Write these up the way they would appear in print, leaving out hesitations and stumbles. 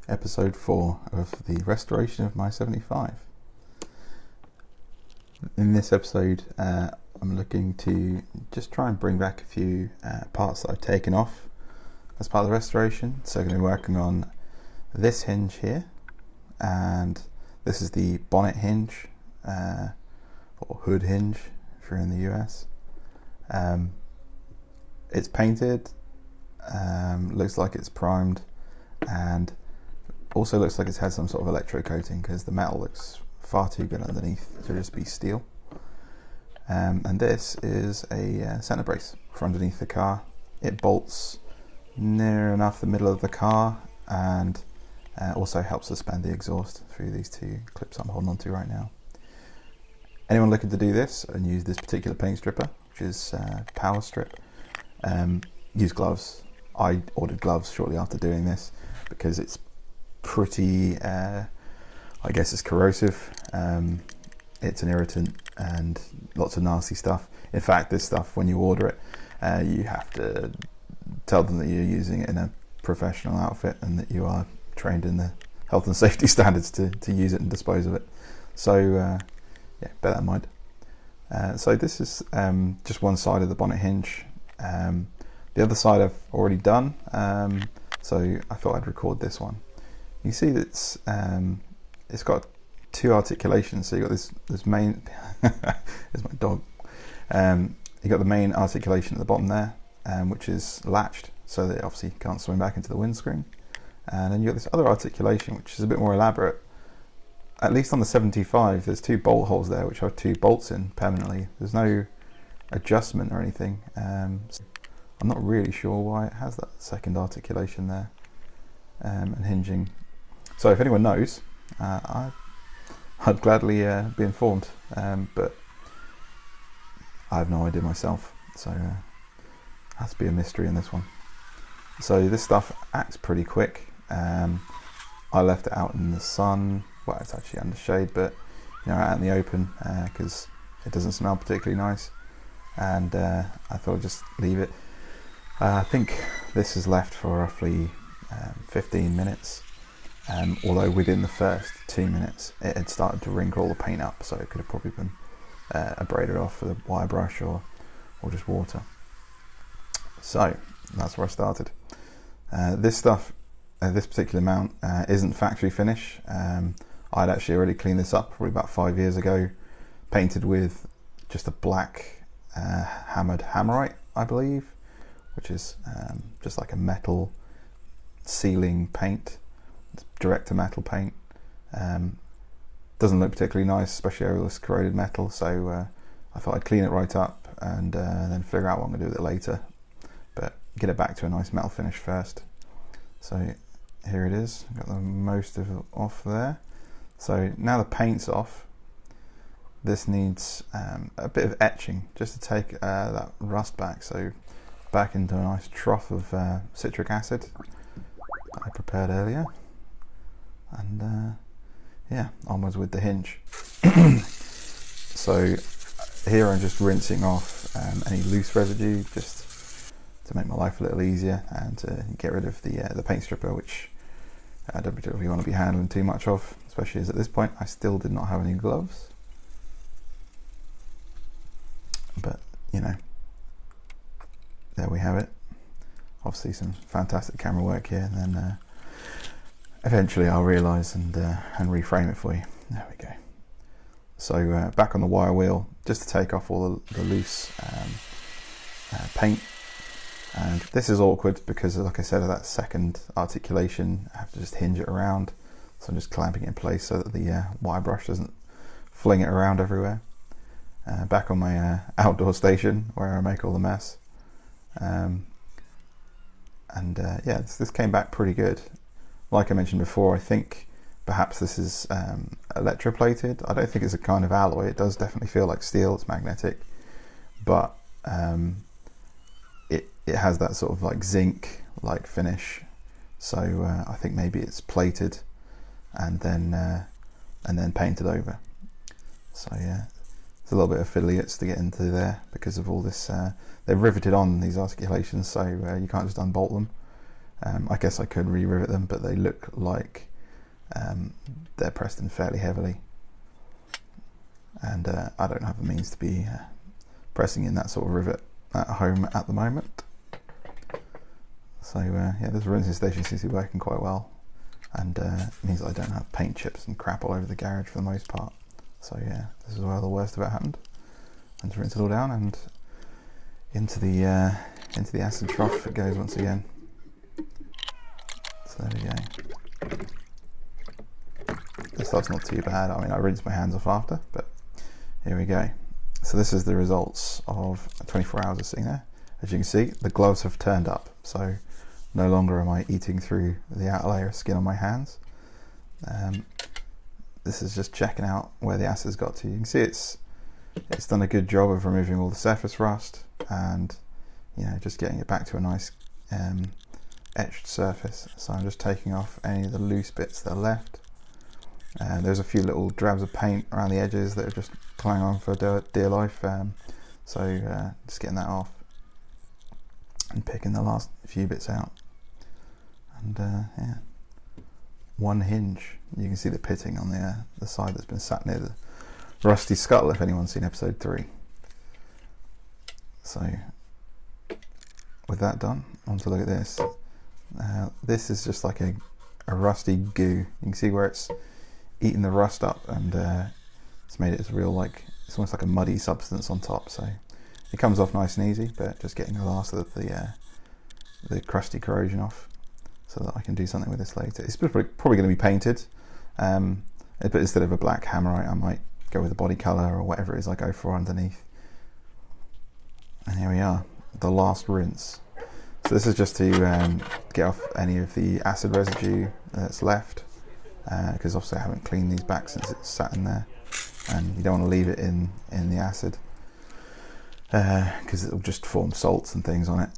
episode 4 of the restoration of my 75. In this episode, I'm looking to just try and bring back a few parts that I've taken off as part of the restoration. So I'm going to be working on this hinge here, and this is the bonnet hinge, or hood hinge if you're in the US. It's painted, looks like it's primed, and also looks like it's had some sort of electro coating because the metal looks far too good underneath to just be steel. And this is a centre brace for underneath the car. It bolts near enough the middle of the car, and also helps suspend the exhaust through these two clips I'm holding onto right now. Anyone looking to do this and use this particular paint stripper, which is Power Strip, use gloves. I ordered gloves shortly after doing this because it's pretty, I guess it's corrosive. It's an irritant and lots of nasty stuff. In fact, this stuff, when you order it, you have to tell them that you're using it in a professional outfit and that you are trained in the health and safety standards to use it and dispose of it. So yeah, bear that in mind. So this is just one side of the bonnet hinge. The other side I've already done, so I thought I'd record this one. You see that it's got two articulations. So you got this main. There's my dog. You got the main articulation at the bottom there, which is latched, so that it obviously can't swim back into the windscreen. And then you got this other articulation, which is a bit more elaborate. At least on the 75, there's two bolt holes there, which have two bolts in permanently. There's no adjustment or anything. So I'm not really sure why it has that second articulation there, and hinging. So if anyone knows, I'd gladly be informed, but I have no idea myself, so has to be a mystery in this one. So this stuff acts pretty quick. I left it out in the sun. Well, it's actually under shade, but out in the open because it doesn't smell particularly nice, and I thought I'd just leave it. I think this is left for roughly 15 minutes, although within the first 2 minutes it had started to wrinkle all the paint up, so it could have probably been abraded off with a wire brush or just water. So that's where I started. This stuff, this particular mount, isn't factory finish. I'd actually already cleaned this up probably about 5 years ago, painted with just a black hammered hammerite, I believe, which is just like a metal sealing paint. It's direct to metal paint. Doesn't look particularly nice, especially over this corroded metal, so I thought I'd clean it right up and then figure out what I'm going to do with it later, but get it back to a nice metal finish first. So here it is, got the most of it off there. So now the paint's off, this needs a bit of etching just to take that rust back, so back into a nice trough of citric acid that I prepared earlier, and yeah, onwards with the hinge. So here I'm just rinsing off any loose residue just to make my life a little easier and to get rid of the paint stripper, which I don't particularly want to be handling too much of, especially as at this point I still did not have any gloves. But there we have it. Obviously some fantastic camera work here, and then eventually I'll realise and reframe it for you. There we go. So back on the wire wheel, just to take off all the loose paint. And this is awkward because, like I said, of that second articulation, I have to just hinge it around. So I'm just clamping it in place so that the wire brush doesn't fling it around everywhere. Back on my outdoor station where I make all the mess. Yeah, this came back pretty good. Like I mentioned before, I think perhaps this is electroplated. I don't think it's a kind of alloy. It does definitely feel like steel. It's magnetic, but it has that sort of like zinc like finish. So I think maybe it's plated and then painted over. So yeah, it's a little bit of fiddly to get into there because of all this. They're riveted on these articulations, so you can't just unbolt them. I guess I could re-rivet them, but they look like they're pressed in fairly heavily, and I don't have the means to be pressing in that sort of rivet at home at the moment. So yeah, this rinsing station seems to be working quite well, and means I don't have paint chips and crap all over the garage for the most part. So yeah, this is where the worst of it happened. And to rinse it all down, and into the acid trough it goes once again. So there we go. This stuff's not too bad. I mean, I rinsed my hands off after, but here we go. So this is the results of 24 hours of sitting there. As you can see, the gloves have turned up, so no longer am I eating through the outer layer of skin on my hands. This is just checking out where the acid's got to. You can see it's done a good job of removing all the surface rust, and just getting it back to a nice etched surface. So I'm just taking off any of the loose bits that are left. There's a few little drabs of paint around the edges that are just clinging on for dear life, so just getting that off and picking the last few bits out. And yeah, one hinge. You can see the pitting on the side that's been sat near the rusty scuttle, if anyone's seen episode 3. So with that done, on to look at this. This is just like a rusty goo. You can see where it's eaten the rust up, and it's made it as real, like it's almost like a muddy substance on top. So it comes off nice and easy, but just getting the last of the crusty corrosion off, so that I can do something with this later. It's probably going to be painted, but instead of a black hammerite, I might go with a body colour or whatever it is I go for underneath. And here we are, the last rinse. So this is just to get off any of the acid residue that's left, because obviously I haven't cleaned these back since it's sat in there, and you don't want to leave it in the acid, because it'll just form salts and things on it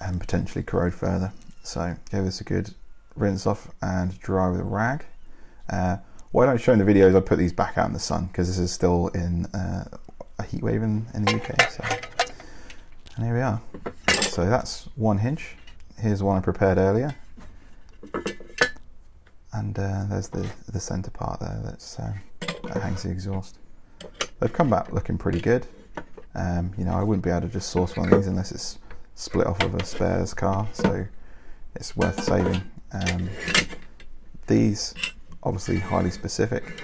and potentially corrode further. So give this a good rinse off and dry with a rag. What I don't show in the videos, I put these back out in the sun, because this is still in a heat wave in the UK. So, and here we are. So that's one hinge. Here's one I prepared earlier, and there's the centre part there that hangs the exhaust. They've come back looking pretty good. I wouldn't be able to just source one of these unless it's split off of a spares car, so it's worth saving. These obviously highly specific.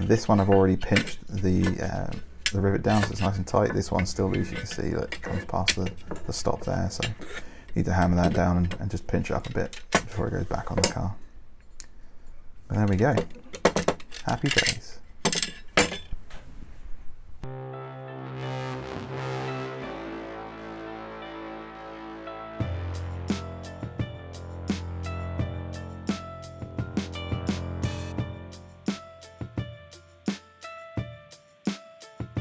This one I've already pinched the rivet down, so it's nice and tight. This one's still loose, you can see that it comes past the stop there, so need to hammer that down and just pinch it up a bit before it goes back on the car. But there we go. Happy days.